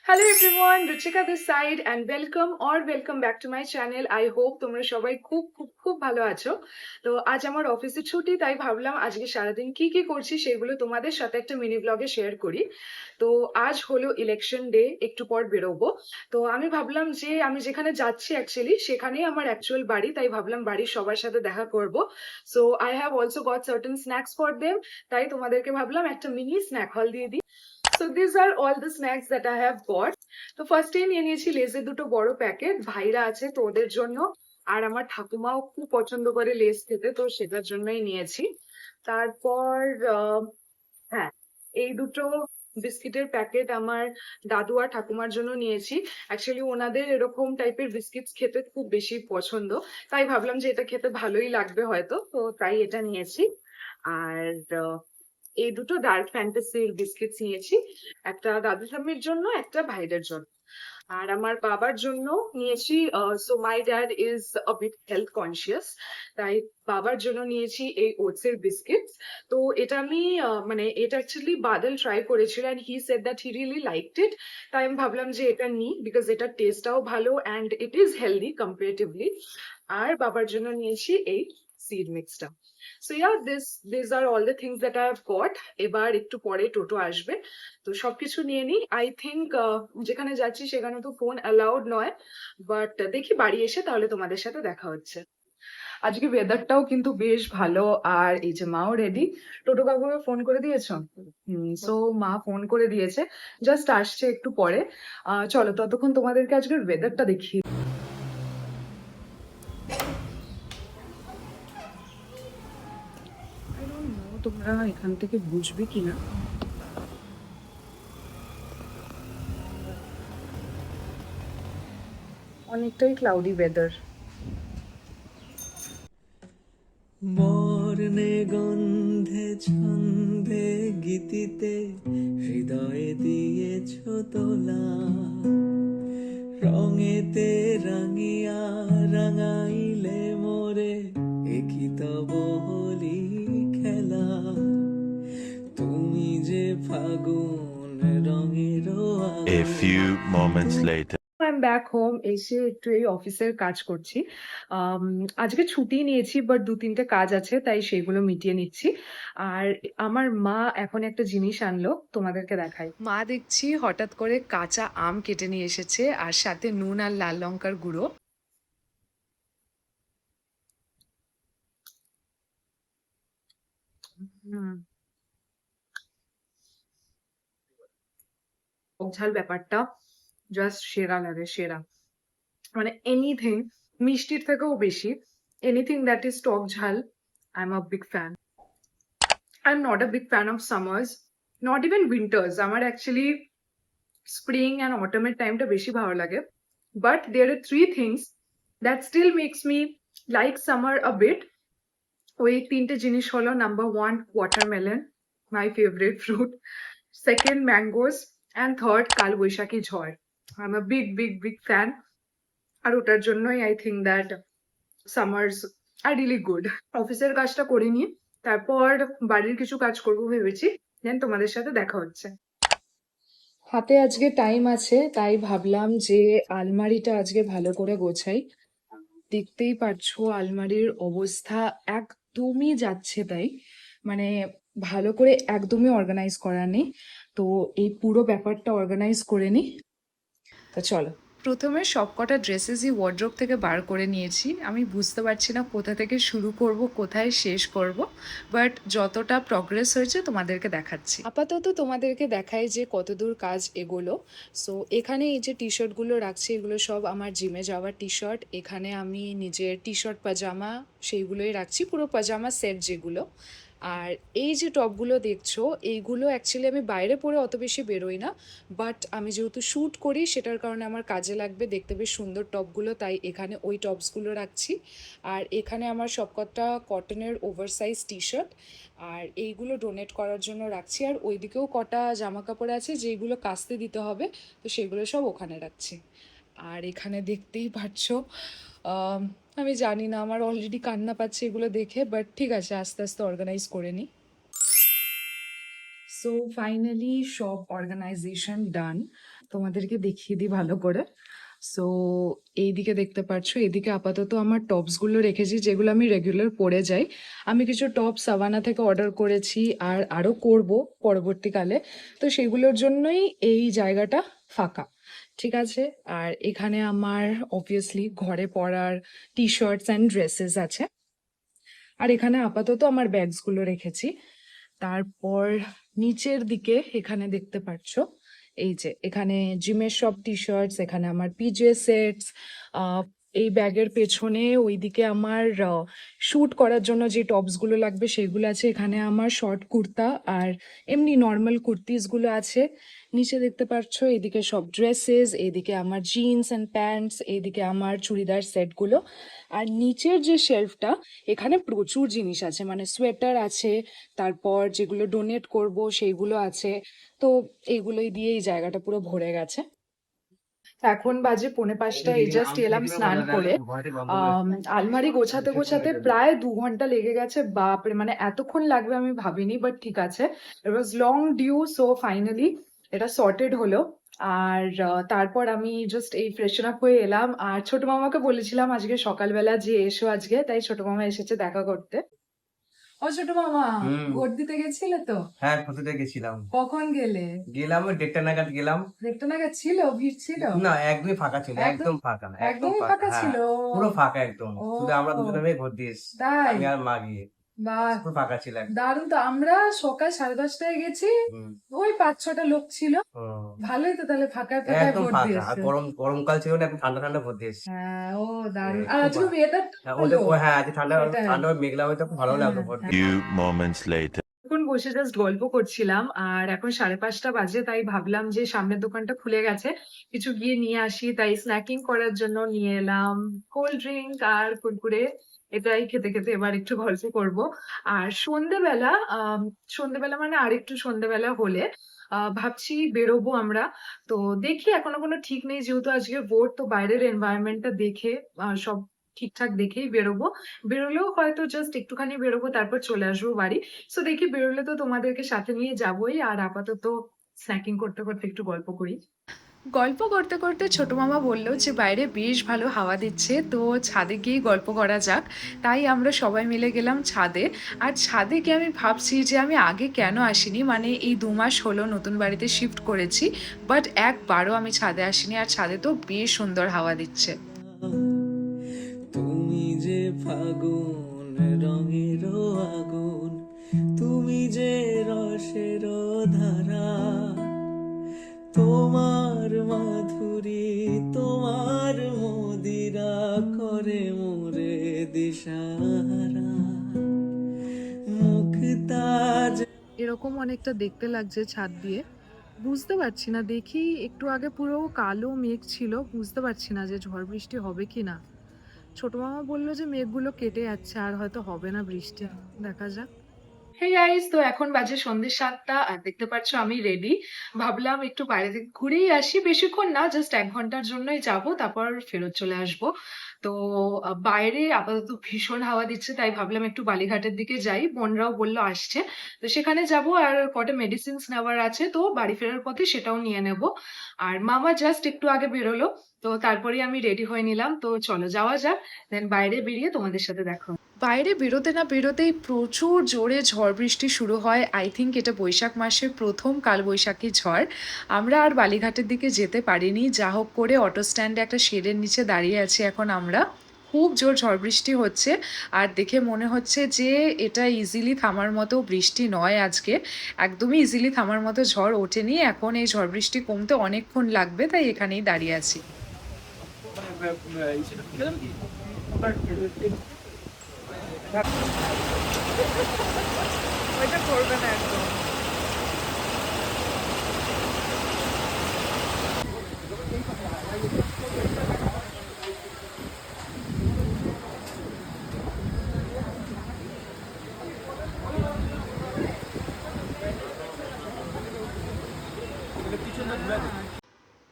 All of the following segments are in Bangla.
Hello everyone, Ruchika this side and welcome back to my channel. I hope তোমরা সবাই খুব ভালো আছো। তো আজ আমার অফিসে ছুটি, তাই ভাবলাম আজকে সারাদিন কি করছি সেগুলো তোমাদের সাথে একটা মিনি ব্লগে শেয়ার করি। তো আজ হলো ইলেকশন ডে, একটু পর বেরোবো। তো আমি ভাবলাম যে আমি যেখানে যাচ্ছি অ্যাকচুয়ালি সেখানেই আমার অ্যাকচুয়াল বাড়ি, তাই ভাবলাম বাড়ির সবার সাথে দেখা করব। So I have also goat certain snacks for them, তাই তোমাদেরকে ভাবলাম একটা মিনি স্ন্যাক হল দিয়ে দিই। So these are all the snacks that I have got. তো ফার্স্টেই নিয়ে নিয়েছি লেজের দুটো বড় প্যাকেট, ভাইরা আছে তো ওদের জন্য, আর আমার ঠাকুমাও খুব পছন্দ করে লেজ খেতে, তো সেটার জন্যই নিয়েছি। তারপর হ্যাঁ, এই দুটো বিস্কিটের প্যাকেট আমার দাদু আর ঠাকুমার জন্য নিয়েছি। অ্যাকচুয়ালি ওনাদের এরকম টাইপের বিস্কিটস খেতে খুব বেশি পছন্দ, তাই ভাবলাম যে এটা খেতে ভালোই লাগবে হয়তো, তো তাই এটা নিয়েছি। আর এই দুটো ডার্ক ফ্যান্টাসির বিস্কিটস নিয়েছি, একটা দাদু ঠাম্মির জন্য, একটা ভাইদের জন্য। আর আমার বাবার জন্য নিয়েছি, so my dad is a bit health conscious, তাই বাবার জন্য নিয়েছি এই ওটস এর বিস্কিটস। তো এটা আমি মানে এটা অ্যাকচুয়ালি বাদল ট্রাই করেছিল and he said that he really liked ইট, তাই আমি ভাবলাম যে এটা নিই বিকজ এটার টেস্টটাও ভালো and it is healthy comparatively. আর বাবার জন্য নিয়েছি এই সিড মিক্সটা। So yeah, this are all the things that I have got. এবার একটু পরে টোটো আসবে, তো সবকিছু নিয়ে নিই। আই থিঙ্ক যেখানে যাচ্ছি সেখানে তো ফোন অ্যালাউড নয়, বাট দেখি বাড়ি এসে তাহলে তোমাদের সাথে দেখা হচ্ছে। আজকে ওয়েদারটাও কিন্তু বেশ ভালো, আর এই যে মাও রেডি। টোটো কাকুকে ফোন করে দিয়েছো? সো মা ফোন করে দিয়েছে, জাস্ট আসছে একটু পরে। চলো ততক্ষণ তোমাদেরকে আজকের ওয়েদারটা দেখিয়ে। I don't know তোমরা এখান থেকে বুঝবে কিনা, অনেকটাই ক্লাউডি ওয়েদার। বর্ণে গন্ধে ছন্দে গীতিতে হৃদয়ে দিয়েছ তোলা, রঙেতে রাঙিয়া রাঙাইলে মোরে একই তব হলি খেলা। তুমি যে ফাগুন রঙেরও A few moments later. I am back home, এসে একটু এই অফিসের কাজ করছি। আজকে ছুটি নিয়েছি, বাট 2-3টে কাজ আছে, তাই সেগুলো মিটিয়ে নিচ্ছি। আর আমার মা এখন একটা জিনিস আনলো, তোমাদেরকে দেখাই। মা দেখছি হঠাৎ করে কাঁচা আম কেটে নিয়ে এসেছে, আর সাথে নুন আর লাল লঙ্কার গুঁড়ো। হুম, ঝাল ব্যাপারটা জাস্ট সেরা লাগে, সেরা। মানে এনিথিং মিষ্টির থেকেও বেশি, এনিথিং দ্যাট ইজ টক ঝাল, I am a big fan. I'm not a big fan of summers, not even winters. আমার actually spring and autumn এর টাইমটা বেশি ভালো লাগে। But there are three things that still makes me like summer a bit. ওই তিনটে জিনিস হলো, number one watermelon, my favourite fruit, second mangoes, and third কালবৈশাখী ঝড়। I am a big fan. আর ওটার জন্যই I think that summers are really good. অফিসের কাজটা করে নিয়ে তারপর বাড়ির কিছু কাজ করবো ভেবেছি, দেন তোমাদের সাথে দেখা হচ্ছে। হাতে আজকে টাইম আছে, তাই ভাবলাম যে আলমারিটা আজকে ভালো করে গোছাই। দেখতেই পারছো আলমারির অবস্থা একদমই যাচ্ছে তাই, মানে ভালো করে একদমই অর্গানাইজ করা নেই। তো এই পুরো ব্যাপারটা অর্গানাইজ করে নিই। তো চলো, প্রথমে সবকটা ড্রেসেসই ওয়ার্ড্রোব থেকে বার করে নিয়েছি। আমি বুঝতে পারছি না কোথা থেকে শুরু করব, কোথায় শেষ করব, বাট যতটা প্রগ্রেস হয়েছে তোমাদেরকে দেখাচ্ছি। আপাতত তোমাদেরকে দেখাই যে কতদূর কাজ এগোলো। সো এখানে এই যে টি শার্টগুলো রাখছি, এগুলো সব আমার জিমে যাওয়ার টি শার্ট। এখানে আমি নিজের টি শার্ট পাজামা সেইগুলোই রাখছি, পুরো পাজামা সেট যেগুলো। আর এই যে টপগুলো দেখছো, এইগুলো অ্যাকচুয়ালি আমি বাইরে পরে অত বেশি বেরোই না, বাট আমি যেহেতু শ্যুট করি সেটার কারণে আমার কাজে লাগবে, দেখতে বেশ সুন্দর টপগুলো, তাই এখানে ওই টপসগুলো রাখছি। আর এখানে আমার সবকটা কটনের ওভারসাইজ টি শার্ট, আর এইগুলো ডোনেট করার জন্য রাখছি। আর ওইদিকেও কটা জামা কাপড় আছে যেইগুলো কাচতে দিতে হবে, তো সেগুলো সব ওখানে রাখছি। আর এখানে দেখতেই পাচ্ছ, আমি জানি না, আমার অলরেডি কান্না পাচ্ছে এগুলো দেখে, বাট ঠিক আছে, আস্তে আস্তে অর্গানাইজ করে নিই। সো ফাইনালি সব অর্গানাইজেশন ডান। তোমাদেরকে দেখিয়ে দিই ভালো করে। সো এইদিকে দেখতে পাচ্ছ, এদিকে আপাতত আমার টপস গুলো রেখেছি যেগুলো আমি রেগুলার পরে যাই। আমি কিছু টপ সাভানা থেকে অর্ডার করেছি আর আরো করব পরবর্তীকালে, তো সেগুলোর জন্যই এই জায়গাটা ফাঁকা। ঠিক আছে, আর এখানে আমার অবভিয়াসলি ঘরে পরার টি শার্টস অ্যান্ড ড্রেসেস আছে। আর এখানে আপাতত আমার ব্যাগস গুলো রেখেছি। তারপর নিচের দিকে এখানে দেখতে পাচ্ছ, এই যে এখানে জিমের সব টি শার্টস, এখানে আমার পিজে সেটস, এই ব্যাগের পেছনে ওইদিকে আমার শুট করার জন্য যে টপস গুলো লাগবে সেগুলো আছে। এখানে আমার শর্ট কুর্তা আর এমনি নর্মাল কুর্তিস গুলো আছে। নিচে দেখতে পাচ্ছ এদিকে সব ড্রেসেস, এদিকে আমার জিন্স অ্যান্ড প্যান্টস, এদিকে আমার চুড়িদার সেটগুলো। আর নিচের যে শেলফটা, এখানে প্রচুর জিনিস আছে, মানে সোয়েটার আছে, তারপর যেগুলো ডোনেট করব সেইগুলো আছে। তো এইগুলোই দিয়ে এই জায়গাটা পুরো ভরে গেছে। এখন বাজে 4:45, এই জাস্ট এলাম স্নান করে। আলমারি গোছাতে গোছাতে প্রায় 2 ঘন্টা লেগে গেছে। বাপরে, মানে এতক্ষণ লাগবে আমি ভাবিনি, বাট ঠিক আছে, it was long due, so finally এটা সর্টেড হলো। আর তারপর আমি জাস্ট এই ফ্রেশন আপ হয়ে এলাম। আর ছোট মামাকে বলেছিলাম আজকে সকালবেলা যে এসো আজকে, তাই ছোট মামা এসেছে দেখা করতে। ও ছোট মামা, ভোট দিতে গেছিলে তো? হ্যাঁ, ফটোতে গেছিলাম। কখন গেলে? গেলাম ওই 1:30 নাগাদ গেলাম। 1:30 নাগাদ ছিল? ভিড় ছিল? না, একদমই ফাঁকা ছিল, একদম একদম ফাঁকা, একদম একদমই ফাঁকা। ফাঁকা হ্যাঁ, ছিল? পুরো ফাঁকা একদম। ও শুধু আমরা দুজনে মিলে ভোট দিয়েছি, তাই? আমি আর মা গিয়ে। বাহ, পুরো ফাঁকা ছিল একদম। দারুণ তো। আমরা সকাল 10:30টায় গেছি, হুম, ওই 5-6টা লোক ছিল। ও, ভালোই তো, তাহলে ফাঁকায় ফাঁকায় একদম ভোট ফাঁকা। আর দিয়েছে। গরমকাল ছিল না, একদম ঠান্ডা ঠান্ডা ভোট দিয়েছি। হ্যাঁ, ও দারুণ। খুব আর আজকে ভালো। ওয়েদার হ্যাঁ, ভালো। হ্যাঁ, আজ ঠান্ডা এটাই। ঠান্ডা মেঘলা হয়তো খুব ভালো লাগলো ভোট দিতে। Few moments later. এখন বসে জাস্ট গল্প করছিলাম, আর এখন 5:30 বাজে, তাই ভাবলাম যে সামনের দোকানটা খুলে গেছে, কিছু গিয়ে নিয়ে আসি। তাই স্ন্যাকিং করার জন্য নিয়ে এলাম কোল্ড ড্রিঙ্ক আর কুরকুরে। এটাই খেতে খেতে এবার একটু গল্প করব। আর সন্ধেবেলা মানে আরেকটু সন্ধেবেলা হলে ভাবছি বেরোবো আমরা। তো দেখি, এখনো কোনো ঠিক নেই, যেহেতু আজকে ভোট, তো বাইরের এনভায়রনমেন্টটা দেখে সব ঠিকঠাক দেখেই বেরোবো। বেরোলেও হয়তো জাস্ট একটুখানি বেরোবো, তারপর চলে আসবো বাড়ি। সো দেখি, বেরোলে তো তোমাদেরকে সাথে নিয়ে যাবোই। আর আপাতত স্ন্যাকিং করতে করতে একটু গল্প করি। গল্প করতে করতে ছোট মামা বলল যে বাইরে বেশ ভালো হাওয়া দিচ্ছে, তো ছাদে গিয়ে গল্প করা যাক। তাই আমরা সবাই মিলে গেলাম ছাদে। আর ছাদে গিয়ে আমি ভাবছি যে আমি আগে কেন আসিনি, মানে এই 2 মাস হলো নতুন বাড়িতে শিফট করেছি, বাট একবারও আমি ছাদে আসিনি। আর ছাদে তো বেশ সুন্দর হাওয়া দিচ্ছে। তুমি যে ফাগুন রঙের আগুন, তুমি যে রসের ধারা, তোমার মাধুরী, তোমার মদিরা করে মোরে দিশাহারা, মুক্তা এরকম অনেকটা দেখতে লাগছে ছাদ দিয়ে, বুঝতে পারছি না। দেখি একটু আগে পুরো কালো মেঘ ছিল, বুঝতে পারছি না যে ঝড় বৃষ্টি হবে কি না। ছোট মামা বললো যে মেঘগুলো কেটে যাচ্ছে, আর হয়তো হবে না বৃষ্টি, দেখা যাক। হে গাইস, তো এখন বাজে সন্ধ্যে 7টা, আর দেখতে পাচ্ছ আমি রেডি। ভাবলাম একটু বাইরে থেকে ঘুরেই আসি, বেশিক্ষণ না, জাস্ট 1 ঘন্টার জন্যই যাব, তারপর ফেরত চলে আসবো। তো বাইরে আপাতত ভীষণ হাওয়া দিচ্ছে, তাই ভাবলাম একটু বালিঘাটের দিকে যাই। বোনরাও বললো আসছে, তো সেখানে যাব। আর কটা মেডিসিনস নেওয়ার আছে, তো বাড়ি ফেরার পথে সেটাও নিয়ে নেব। আর মামা জাস্ট একটু আগে বেরোলো, তো তারপরেই আমি রেডি হয়ে নিলাম। তো চলো যাওয়া যাক, দেন বাইরে বেরিয়ে তোমাদের সাথে দেখা হবে। বাইরে বেরোতে না বেরোতেই প্রচুর জোরে ঝড় বৃষ্টি শুরু হয়। আই থিঙ্ক এটা বৈশাখ মাসের প্রথম কালবৈশাখী ঝড়। আমরা আর বালিঘাটের দিকে যেতে পারিনি, যা হোক করে অটো স্ট্যান্ডে একটা শেডের নিচে দাঁড়িয়ে আছি এখন আমরা। খুব জোর ঝড় বৃষ্টি হচ্ছে, আর দেখে মনে হচ্ছে যে এটা ইজিলি থামার মতো বৃষ্টি নয় আজকে। একদমই ইজিলি থামার মতো ঝড় ওঠেনি। এখন এই ঝড় বৃষ্টি কমতে অনেকক্ষণ লাগবে, তাই এখানেই দাঁড়িয়ে আছি। ওইটা করবে না একদম।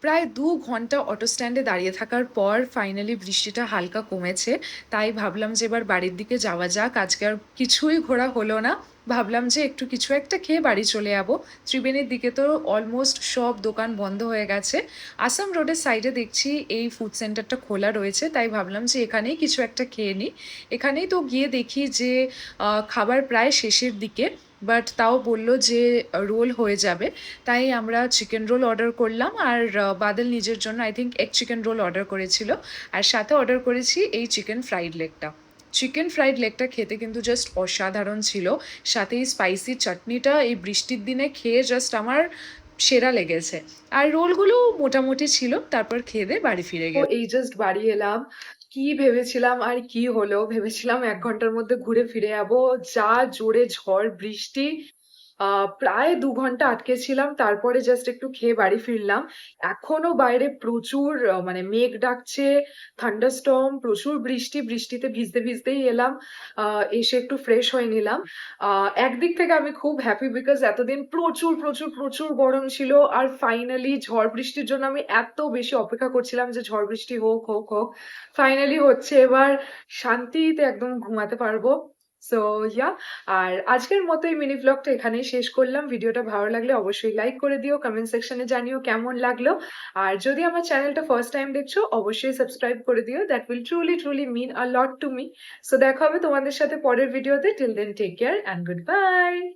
প্রায় 2 ঘন্টা অটো স্ট্যান্ডে দাঁড়িয়ে থাকার পর ফাইনালি বৃষ্টিটা হালকা কমেছে। তাই ভাবলাম যে এবার বাড়ির দিকে যাওয়া যাক। আজকে আর কিছুই ঘোরা হলো না, ভাবলাম যে একটু কিছু একটা খেয়ে বাড়ি চলে যাবো। ত্রিবেণীর দিকে তো অলমোস্ট সব দোকান বন্ধ হয়ে গেছে। আসাম রোডের সাইডে দেখছি এই ফুড সেন্টারটা খোলা রয়েছে, তাই ভাবলাম যে এখানেই কিছু একটা খেয়ে নিই। এখানেই তো গিয়ে দেখি যে খাবার প্রায় শেষের দিকে, বাট তাও বলল যে রোল হয়ে যাবে। তাই আমরা চিকেন রোল অর্ডার করলাম, আর বাদল নিজের জন্য I think egg chicken roll order করেছিল, আর সাথে অর্ডার করেছি এই চিকেন ফ্রাইড লেগটা। চিকেন ফ্রাইড লেগটা খেতে কিন্তু জাস্ট অসাধারণ ছিল, সাথে এই স্পাইসি চাটনিটা এই বৃষ্টির দিনে খেয়ে জাস্ট আমার সেরা লেগেছে। আর রোলগুলো মোটামুটি ছিল, তারপর খেয়ে দিয়ে বাড়ি ফিরে তো গেলাম। এই জাস্ট বাড়ি এলাম। কি ভেবেছিলাম আর কি হলো, ভেবেছিলাম 1 ঘন্টার মধ্যে ঘুরে ফিরে যাবো। যা জোরে ঝড় বৃষ্টি, প্রায় 2 ঘন্টা আটকে ছিলাম, তারপরে জাস্ট একটু খেয়ে বাড়ি ফিরলাম। এখনো বাইরে প্রচুর মানে মেঘ ডাকছে, থান্ডারস্টর্ম, প্রচুর বৃষ্টি, বৃষ্টিতে ভিজতে ভিজতেই এলাম। এসে একটু ফ্রেশ হয়ে নিলাম। একদিক থেকে আমি খুব হ্যাপি, বিকজ এতদিন প্রচুর প্রচুর প্রচুর গরম ছিল, আর ফাইনালি ঝড় বৃষ্টির জন্য আমি এত বেশি অপেক্ষা করছিলাম যে ঝড় বৃষ্টি হোক হোক হোক, ফাইনালি হচ্ছে। এবার শান্তিতে একদম ঘুমাতে পারবো। সো ইয়া, আর আজকের মতো এই মিনি ব্লগটা এখানেই শেষ করলাম। ভিডিওটা ভালো লাগলে অবশ্যই লাইক করে দিও, কমেন্ট সেকশনে জানিও কেমন লাগলো। আর যদি আমার চ্যানেলটা ফার্স্ট টাইম দেখছো অবশ্যই সাবস্ক্রাইব করে দিও, that will truly truly mean a lot to me. So দেখা হবে তোমাদের সাথে পরের ভিডিওতে। Till then take care and good by.